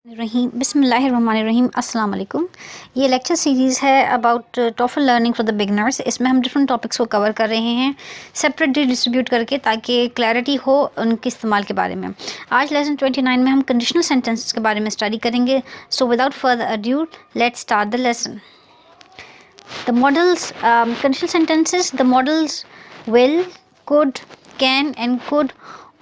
रहीम बिस्मिल्लाहिर्रहमानिर्रहीम अस्सलाम वालेकुम। ये लेक्चर सीरीज़ है about TOEFL learning for the beginners. इसमें हम डिफरेंट टॉपिक्स को कवर कर रहे हैं सेपरेटली डिस्ट्रीब्यूट करके, ताकि क्लैरिटी हो उनके इस्तेमाल के बारे में। आज लेसन 29 में हम कंडीशनल सेंटेंसेस के बारे में स्टडी करेंगे। So without further adieu let's start the lesson. The models, conditional sentences, the models will, could, can and could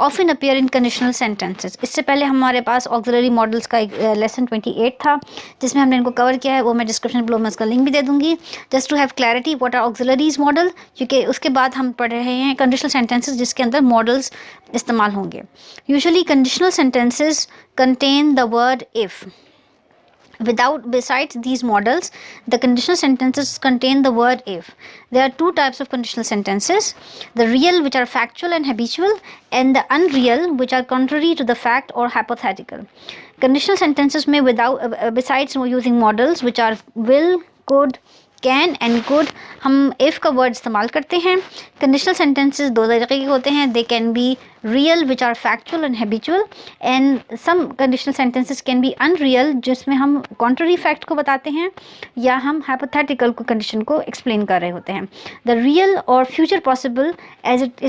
often appear in conditional sentences. इससे पहले हमारे पास ऑक्सिलरी मॉडल्स का एक लेसन 28 था, जिसमें हमने इनको कवर किया है। वो मैं डिस्क्रिप्शन बिलो में उसका लिंक भी दे दूंगी, just to have clarity what are auxiliaries modal, क्योंकि उसके बाद हम पढ़ रहे हैं कंडीशनल सेंटेंसेस जिसके अंदर मॉडल्स इस्तेमाल होंगे। Usually conditional sentences contain the word if. Besides these models, the conditional sentences contain the word if. There are two types of conditional sentences: the real, which are factual and habitual, and the unreal, which are contrary to the fact or hypothetical. Conditional sentences may besides using models which are will, could, can and could, हम if का word इस्तेमाल करते हैं। Conditional sentences दो तरीके के होते हैं। They can be real which are factual and habitual, and some conditional sentences can be unreal, जिसमें हम कॉन्ट्ररी फैक्ट को बताते हैं या हम हाइपोथेटिकल को कंडीशन को एक्सप्लेन कर रहे होते हैं। द रियल और future possible, as it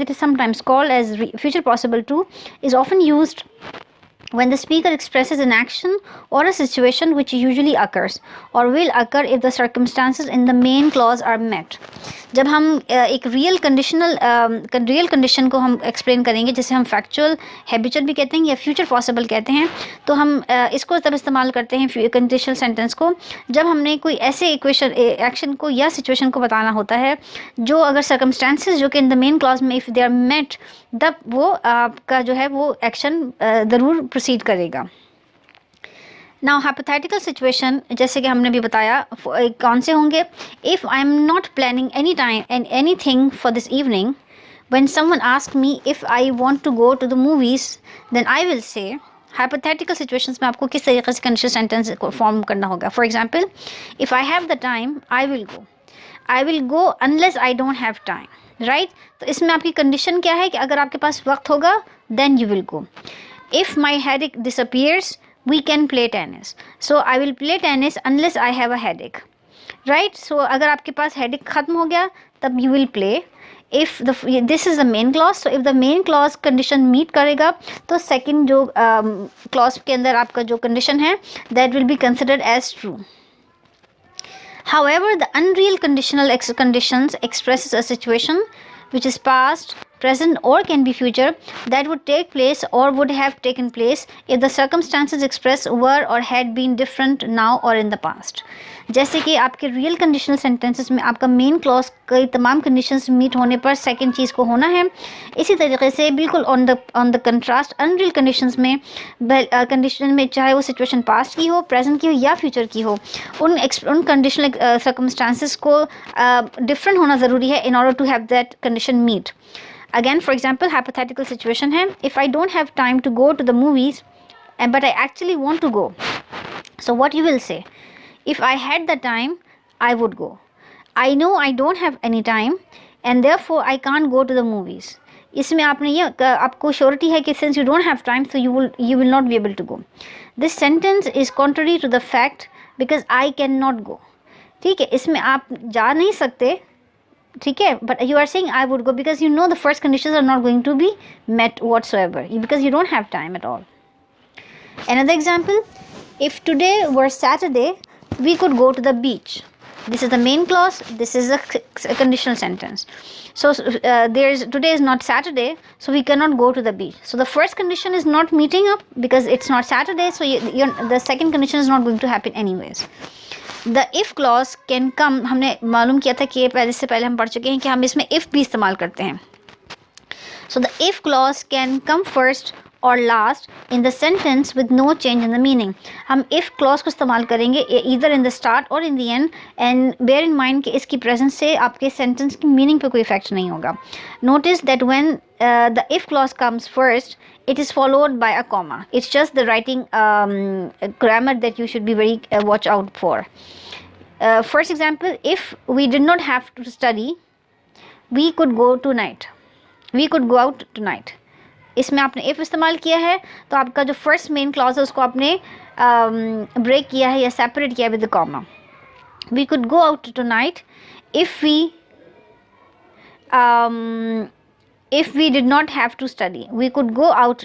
is sometimes called as future possible too, is often used when the speaker expresses an action or a situation which usually occurs or will occur if the circumstances in the main clause are met. जब हम एक real condition को हम explain करेंगे, जिसे हम factual, habitual भी कहते हैं या फ्यूचर पॉसिबल कहते हैं, तो हम इसको तब इस्तेमाल करते हैं कंडीशनल सेंटेंस को जब हमने कोई ऐसे एक्शन को या सिचुएशन को बताना होता है जो अगर सर्कमस्टांसेस जो कि इन द मेन क्लॉज में इफ़ दे आर मेट, तब वो आपका जो है वो एक्शन ज़रूर प्रोसीड करेगा। नाउ हाइपोथेटिकल सिचुएशन, जैसे कि हमने भी बताया, कौन से होंगे? If I am not planning any time and anything for this evening, when someone ask me if I want to go to the movies, then I will say. Hypothetical situations में आपको किस तरीके से conditional sentence को form करना होगा? For example, if I have the time I will go unless I don't have time, right? तो इसमें आपकी कंडीशन क्या है कि अगर आपके पास वक्त होगा then you will go. If my headache disappears we can play tennis, so I will play tennis unless I have a headache, right? So अगर आपके पास headache ख़त्म हो गया तब you will play. If this is the main clause, so if the main clause condition meet करेगा तो second जो clause के अंदर आपका जो condition है that will be considered as true. However, the unreal conditions expresses a situation which is past, present or can be future, that would take place or would have taken place if the circumstances expressed were or had been different now or in the past. जैसे कि आपके real conditional sentences में आपका main clause कई तमाम conditions meet होने पर second चीज़ को होना है। इसी तरीके से बिल्कुल on the contrast unreal conditions में, कंडीशन में चाहे वो सिचुएशन पास्ट की हो, प्रेजेंट की हो या फ्यूचर की हो, उन कंडीशनल सर्कमस्टांसेस को डिफरेंट होना ज़रूरी है in order to have that condition meet. Again, for example, hypothetical situation है, if I don't have time to go to the movies but I actually want to go, so what you will say? If I had the time I would go. I know I don't have any time and therefore I can't go to the movies. इसमें आपने ये आपको surety है कि since you don't have time so you will not be able to go. This sentence is contrary to the fact because I cannot go. ठीक है, इसमें आप जा नहीं सकते, ठीक है, but you are saying I would go because you know the first conditions are not going to be met whatsoever because you don't have time at all. Another example, if today were Saturday we could go to the beach. This is the main clause, this is a conditional sentence. So today is not Saturday, so we cannot go to the beach. So the first condition is not meeting up because it's not Saturday, so the second condition is not going to happen anyways. The if clause can कम, हमने मालूम किया था कि इससे पहले हम पढ़ चुके हैं कि हम इसमें इफ़ भी इस्तेमाल करते हैं. So the if clause can come first और last in the sentence with no change in the meaning. हम इफ़ क्लॉज को इस्तेमाल करेंगे ईदर इन द स्टार्ट और in the end, and bear in mind कि इसकी प्रेजेंस से आपके सेंटेंस की मीनिंग पे कोई इफेक्ट नहीं होगा. Notice that when the if clause comes first, it is followed by a comma. It's just the writing grammar that you should be very watch out for. First example, if we did not have to study, we could go tonight. We could go out tonight. इसमें आपने if इस्तेमाल किया है तो आपका जो first main clause है उसको आपने ब्रेक किया है या सेपरेट किया with the comma. We could go out tonight if we if we did not have to study. We could go out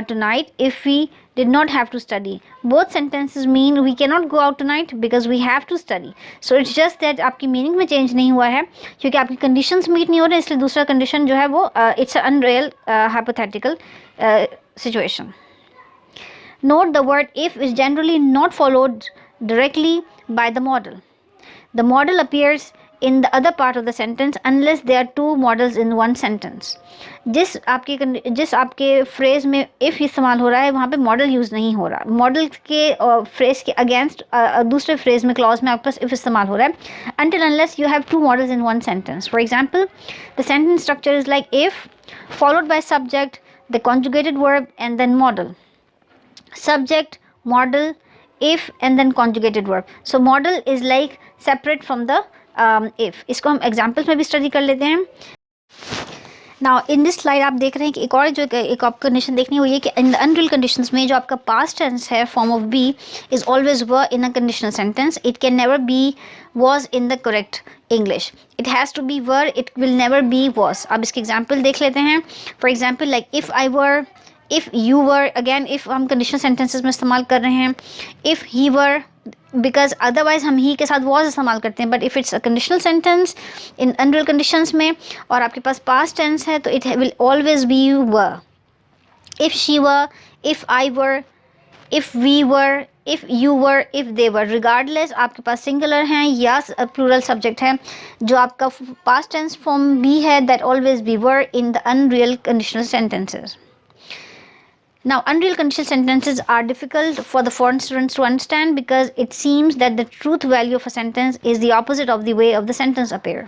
tonight if we did not have to study. Both sentences mean we cannot go out tonight because we have to study. So it's just that आपकी meaning में change नहीं हुआ है क्योंकि आपकी conditions meet नहीं हो रहे, इसलिए दूसरा कंडीशन जो है वो it's unreal hypothetical situation. Note the word if is generally not followed directly by the model. The model appears in the other part of the sentence unless there are two models in one sentence. जिस आपके phrase में if इस्तेमाल हो रहा है वहाँ पे model use नहीं हो रहा. मॉडल के फ्रेज के अगेंस्ट दूसरे फ्रेज में क्लॉज में आपके पास इफ़ इस्तेमाल हो रहा है until unless you have two models in one sentence. For example, the sentence structure is like if followed by subject, the conjugated verb and then model. Subject, model, if and then conjugated verb. So model is like separate from the if. इसको हम examples में भी study कर लेते हैं. Now in this slide आप देख रहे हैं कि एक और जो एक आपको कंडीशन देखनी है वो ये कि इन द अनरियल कंडीशंस में जो आपका पास्ट टेंस है form of be is always were in a conditional sentence. It can never be was in the correct English. It has to be were, it will never be was. अब इसके example देख लेते हैं. For example like if I were, if you were, again if हम conditional sentences में इस्तेमाल कर रहे हैं. If he were, because otherwise हम ही के साथ वॉज इस्तेमाल करते हैं. But if it's a conditional sentence in unreal conditions में और आपके पास पास्ट टेंस है तो it will always be were. If she were, if I were, if we were, if you were, if they were, regardless आपके पास singular हैं या प्लूरल सब्जेक्ट है, जो आपका पास्ट टेंस फॉर्म बी है that always be were in the unreal conditional sentences. Now, unreal conditional sentences are difficult for the foreign students to understand because it seems that the truth value of a sentence is the opposite of the way of the sentence appear.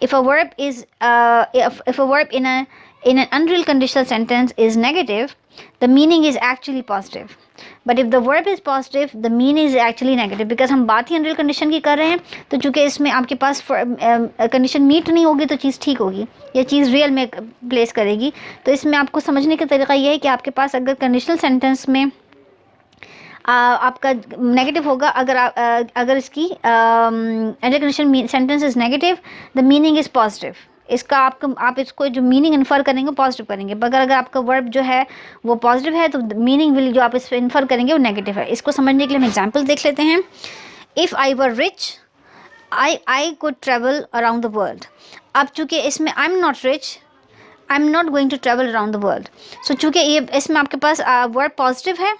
If a verb is if a verb in an unreal conditional sentence is negative, the meaning is actually positive. But if the verb is positive, the meaning is actually negative. Because हम बात ही unreal condition की कर रहे हैं तो चूँकि इसमें आपके पास कंडीशन मीट नहीं होगी तो चीज़ ठीक होगी या चीज़ रियल में प्लेस करेगी. तो इसमें आपको समझने का तरीका ये है कि आपके पास अगर कंडीशनल सेंटेंस में आपका नेगेटिव होगा, अगर इसकी unreal condition sentence is negative, the meaning is positive. इसका आप इसको जो मीनिंग इन्फर करेंगे पॉजिटिव करेंगे. मगर अगर आपका वर्ब जो है वो पॉजिटिव है तो मीनिंग विल जो आप इस पर इन्फर करेंगे वो नेगेटिव है. इसको समझने के लिए हम एग्जांपल देख लेते हैं. If I were rich, I could travel around the world. अब चूँकि इसमें I am not rich, I am not going to travel around the world. So चूँकि ये इसमें आपके पास वर्ब पॉजिटिव है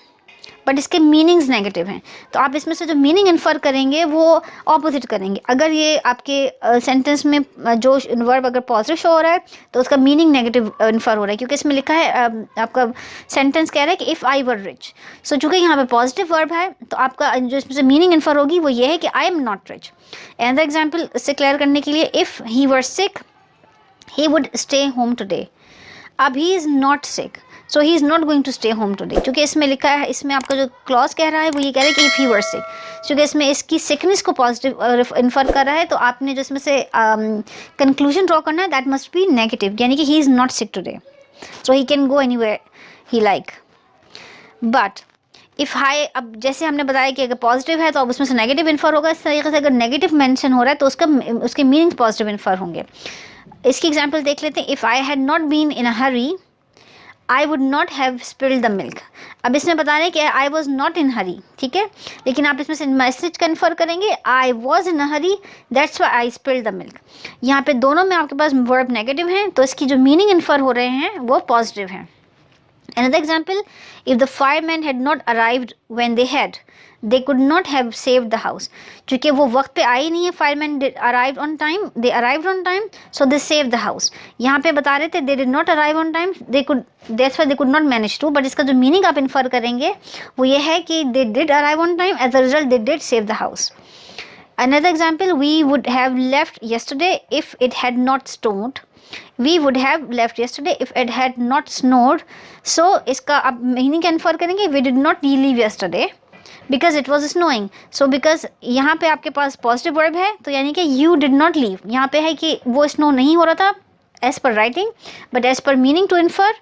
बट इसके मीनिंग्स नेगेटिव हैं तो आप इसमें से जो मीनिंग इन्फर करेंगे वो ऑपोजिट करेंगे. अगर ये आपके सेंटेंस में जो वर्ब अगर पॉजिटिव शो हो रहा है तो उसका मीनिंग नेगेटिव इन्फर हो रहा है क्योंकि इसमें लिखा है आपका सेंटेंस कह रहा है कि इफ़ आई वर रिच. सो चूँकि यहाँ पे पॉजिटिव वर्ब है तो आपका जो इसमें से मीनिंग इन्फर होगी वो ये है कि I am not rich. And example इससे क्लियर करने के लिए, if he were sick he would stay home today. अब he is not sick so he is not going to stay home today. क्योंकि इसमें लिखा है, इसमें आपका जो क्लॉज कह रहा है वो ये कह रहा है कि इफ़ ही वर सिक. क्योंकि इसमें इसकी सिकनेस को पॉजिटिव इन्फर कर रहा है तो आपने जो इसमें से कंक्लूजन ड्रॉ करना है दैट मस्ट बी नेगेटिव, यानी कि ही is not sick today so he can go anywhere he like. But if high, अब जैसे हमने बताया कि अगर पॉजिटिव है तो अब उसमें से नेगेटिव इन्फर होगा. इस तरीके से अगर नेगेटिव मेंशन हो रहा है तो उसके मीनिंग पॉजिटिव इन्फर होंगे. इसकी एग्जांपल देख लेते हैं. If I had not been in a hurry I would not have spilled the milk. अब इसमें बता रहे हैं कि आई वॉज नॉट इन हरी, ठीक है, लेकिन आप इसमें से मैसेज कन्फर करेंगे I was in a Hari that's why I spilled the milk. यहाँ पे दोनों में आपके पास वर्ब नेगेटिव हैं तो इसकी जो मीनिंग इन्फर हो रहे हैं वो पॉजिटिव हैं. Another example, if the firemen had not arrived when they had, they could not have saved the house. क्योंकि वो वक्त पे आए नहीं है, firemen arrived on time, they arrived on time, so they saved the house. यहाँ पे बता रहे थे they did not arrive on time, that's why they could not manage to. But इसका जो meaning आप इन्फर करेंगे वो ये है कि they did arrive on time, as a result they did save the house. Another example, we would have left yesterday if it had not snowed. We would have left yesterday if it had not snowed. So इसका आप meaning confer करेंगे we did not leave yesterday because it was snowing. So because यहाँ पे आपके पास positive verb है तो यानी कि you did not leave, यहाँ पे है कि वो स्नो नहीं हो रहा था as per writing but as per meaning to infer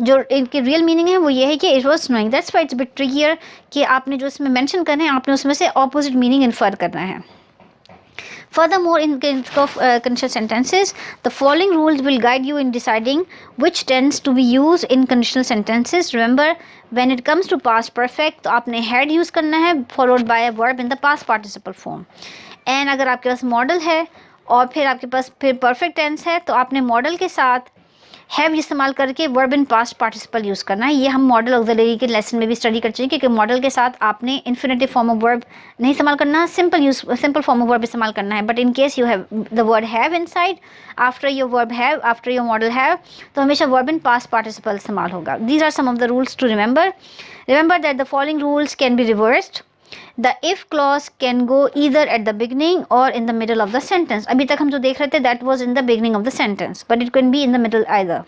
जो इनकी रियल मीनिंग है वो ये है कि it was snowing, that's why it's bit trickier कि आपने जो इसमें मेंशन करना है आपने उसमें से ऑपोजिट मीनिंग इन्फर करना है. Furthermore, in case of conditional sentences, the following rules will guide you in deciding which tense to be used in conditional sentences. Remember, when it comes to past perfect, तो आपने had use करना है followed by a verb in the past participle form. And अगर आपके पास model है और फिर आपके पास फिर perfect tense है तो आपने model के साथ हैव इस्तेमाल करके verb in past participle use करना है. ये हम मॉडल ऑक्सिलरी के लेसन में भी स्टडी कर चुके हैं क्योंकि मॉडल के साथ आपने इन्फिनेटिव फॉर्म ऑफ वर्ब नहीं इस्तेमाल करना, सिंपल फॉर्म ऑफ वर्ब इस्तेमाल करना है. But in case you have the word have inside after your verb have, after your modal have, तो हमेशा वर्ब इन पास्ट पार्टिसिपल इस्तेमाल होगा. These are some of the rules to remember. Remember that the following rules can be reversed. The if clause can go either at the beginning or in the middle of the sentence. अभी तक हम जो देख रहे थे that was in the beginning of the sentence, but it can be in the middle either.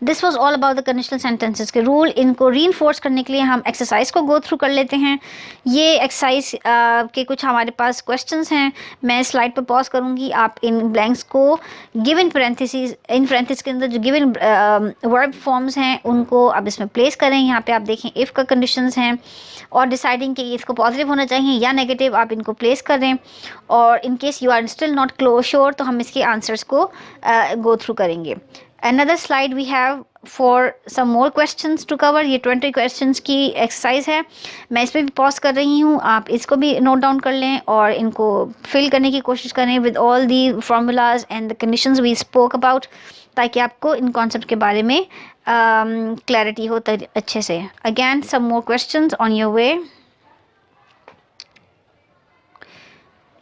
This was all about the conditional sentences के rule. इनको री इन्फोर्स करने के लिए हम एक्सरसाइज को गो थ्रू कर लेते हैं. ये एक्सरसाइज के कुछ हमारे पास क्वेश्चंस हैं. मैं स्लाइड पर पॉज करूँगी, आप इन ब्लैंक्स को गिवन पैरेंथेसिस के अंदर जो गिवन वर्ब फॉर्म्स हैं उनको आप इसमें प्लेस करें. यहाँ पे आप देखें इफ़ का कंडीशंस हैं और डिसाइडिंग कि इसको पॉजिटिव होना चाहिए या नेगेटिव, आप इनको प्लेस करें. और in case you are still not sure तो हम इसके आंसर्स को गो थ्रू करेंगे. Another slide we have for some more questions to cover. ये 20 questions की exercise है. मैं इस पर भी pause कर रही हूँ, आप इसको भी note down कर लें और इनको fill करने की कोशिश करें with all the formulas and the conditions we spoke about, ताकि आपको इन concept के बारे में clarity हो अच्छे से. Again, some more questions on your way.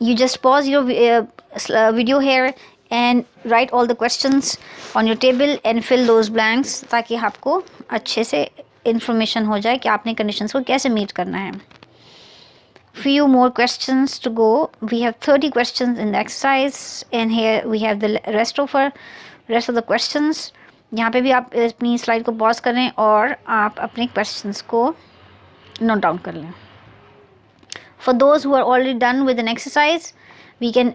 You just pause your video here and write all the questions on your table and fill those blanks ताकि आपको अच्छे से information हो जाए कि आपने conditions को कैसे meet करना है. Few more questions to go. We have 30 questions in the exercise and here we have the rest of the questions. यहाँ पे भी आप अपनी slide को pause करें और आप अपने questions को note down कर लें. For those who are already done with an exercise, we can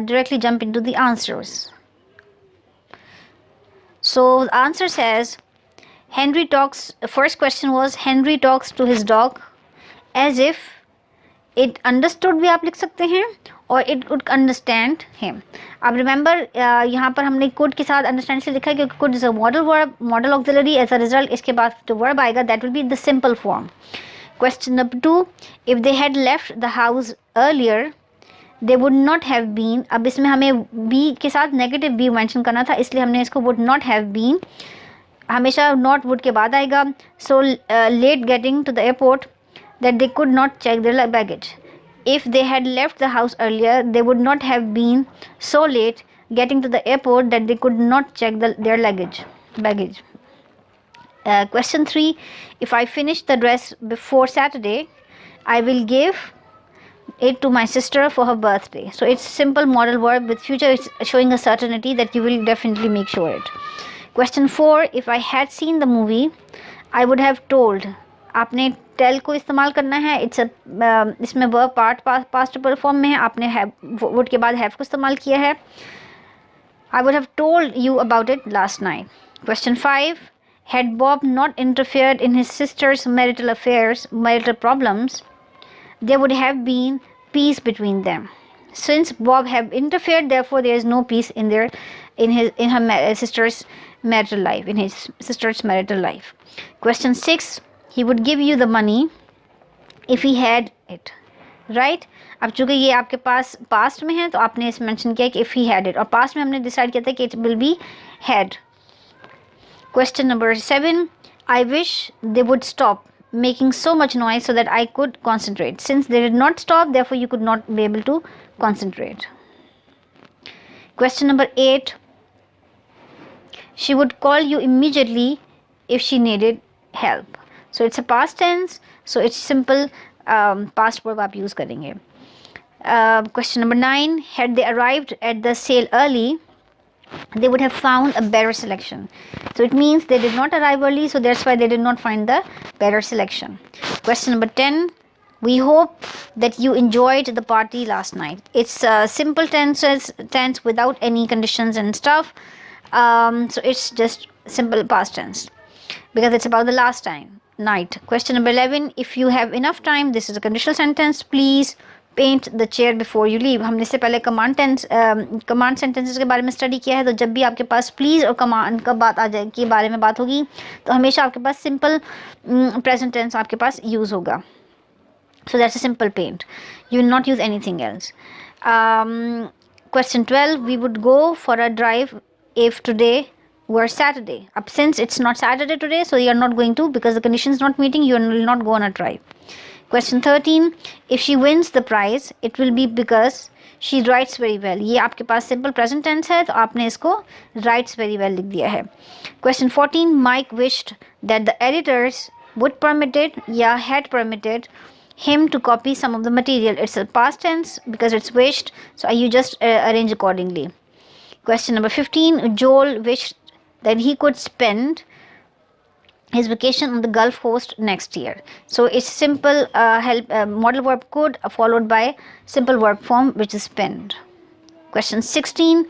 directly jump into the answers. So the answer says first question was Henry talks to his dog as if it understood भी आप लिख सकते हैं और it could understand him. अब remember यहाँ पर हमने could के साथ understand से लिखा है क्योंकि could is a modal verb, modal auxiliary. as a result इसके बाद जो verb आएगा that will be the simple form. Question number 2, if they had left the house earlier they would not have been. अब इसमें हमें be के साथ negative be mention करना था इसलिए हमने इसको would not have been, हमेशा not would के बाद आएगा. So late getting to the airport that they could not check their baggage. If they had left the house earlier they would not have been so late getting to the airport that they could not check their baggage. Question 3, if I finish the dress before Saturday I will give it to my sister for her birthday. So it's simple modal verb with future. It's showing a certainty that you will definitely make sure it. Question 4, if I had seen the movie I would have told. आपने tell को इस्तेमाल करना है. It's a इसमें verb part past participle form में है. आपने have would के बाद have को इस्तेमाल किया है. I would have told you about it last night. Question 5, had Bob not interfered in his sister's marital problems, there would have been peace between them. Since Bob have interfered, therefore there is no peace in her sister's marital life, in his sister's marital life. Question 6, he would give you the money if he had it. Right. अब चूँकि ये आपके पास past में है तो आपने इस मेंशन किया कि इफ़ ही हैड इट, और पास्ट में हमने डिसाइड किया था कि it will be had. Question number 7, I wish they would stop making so much noise so that I could concentrate. Since they did not stop, therefore you could not be able to concentrate. Question number 8, she would call you immediately if she needed help. So it's a past tense, so it's simple past verb आप use करेंगे. Question number 9, had they arrived at the sale early, they would have found a better selection. So it means they did not arrive early, so that's why they did not find the better selection. Question number 10, we hope that you enjoyed the party last night. It's a simple tense without any conditions and stuff. So it's just simple past tense because it's about the last time night. Question number 11, if you have enough time, this is a conditional sentence, please paint the chair before you leave. हमने इससे पहले command sentences के बारे में study किया है. तो जब भी आपके पास प्लीज़ और कमांड का बात आ जाए के बारे में बात होगी तो हमेशा आपके पास सिंपल प्रेजेंट टेंस आपके पास यूज़ होगा. So that's a simple paint. You will not use anything else. Question 12, we would go for a drive if today were Saturday. Since it's not Saturday today, so you are not going to, because the condition is not meeting, you will not go on a drive. Question 13, if she wins the prize, it will be because she writes very well. ये आपके पास simple present tense है तो आपने इसको writes very well लिख दिया है. Question 14, Mike wished that the editors would permit it या had permitted him to copy some of the material. It's a past tense because it's wished, so you just arrange accordingly. Question number 15, Joel wished that he could spend his vacation on the Gulf Coast next year. So it's simple modal verb could followed by simple verb form which is spend. Question 16,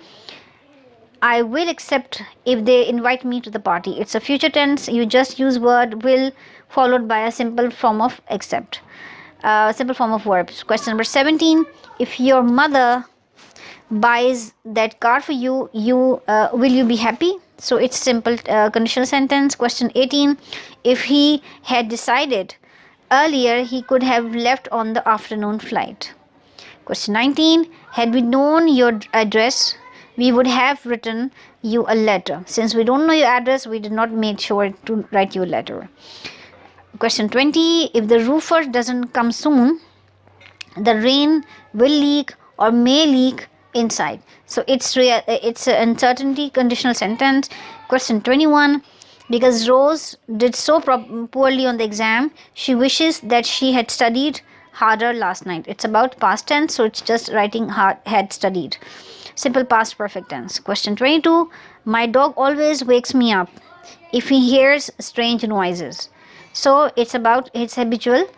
I will accept if they invite me to the party. It's a future tense. You just use word will followed by a simple form of accept. Simple form of verbs. Question number 17, if your mother buys that car for you, will you be happy? So it's simple conditional sentence. Question 18, if he had decided earlier, he could have left on the afternoon flight. Question 19, had we known your address, we would have written you a letter. Since we don't know your address, we did not make sure to write you a letter. Question 20, if the roofer doesn't come soon, the rain will leak or may leak inside. So it's an uncertainty conditional sentence. Question 21, because Rose did so poorly on the exam, she wishes that she had studied harder last night. It's about past tense, so it's just writing had studied. Simple past perfect tense. Question 22, my dog always wakes me up if he hears strange noises. So it's about its habitual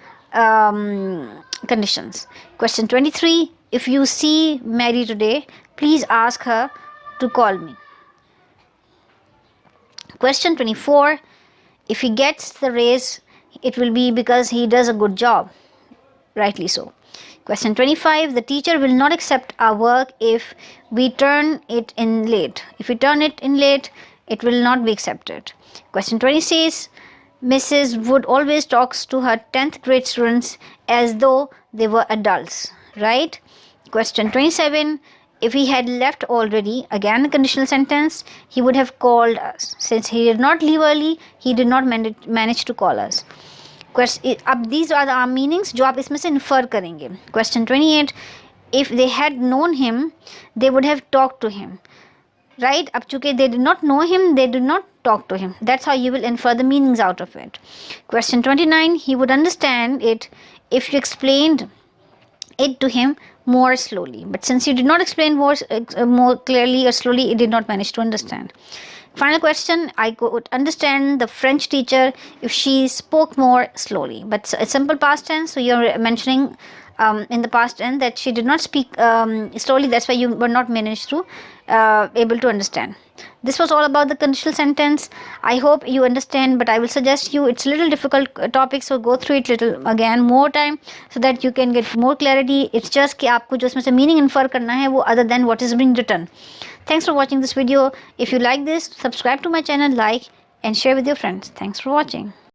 conditions. Question 23, if you see Mary today, please ask her to call me. Question 24, if he gets the raise, it will be because he does a good job. Rightly so. Question 25, the teacher will not accept our work if we turn it in late. If we turn it in late, it will not be accepted. Question 26, Mrs. Wood always talks to her 10th grade students as though they were adults. Right? Question 27, if he had left already, again a conditional sentence, he would have called us. Since he did not leave early, he did not manage to call us. अब these are the meanings जो आप इसमें से infer करेंगे. Question 28, if they had known him, they would have talked to him. Right? अब चूँकि they did not know him, they did not talk to him. That's how you will infer the meanings out of it. Question 29, he would understand it if you explained it to him more slowly. But since you did not explain more clearly or slowly, it did not manage to understand. Final question, I could understand the French teacher if she spoke more slowly. But it's simple past tense, so you're mentioning in the past tense that she did not speak slowly. That's why you were not managed to able to understand. This was all about the conditional sentence. I hope you understand, but I will suggest you, it's a little difficult topic, so go through it little again more time so that you can get more clarity. It's just कि आपको जो इसमें से meaning infer करना है वो other than what is being written. Thanks for watching this video. If you like this, subscribe to my channel, like and share with your friends. Thanks for watching.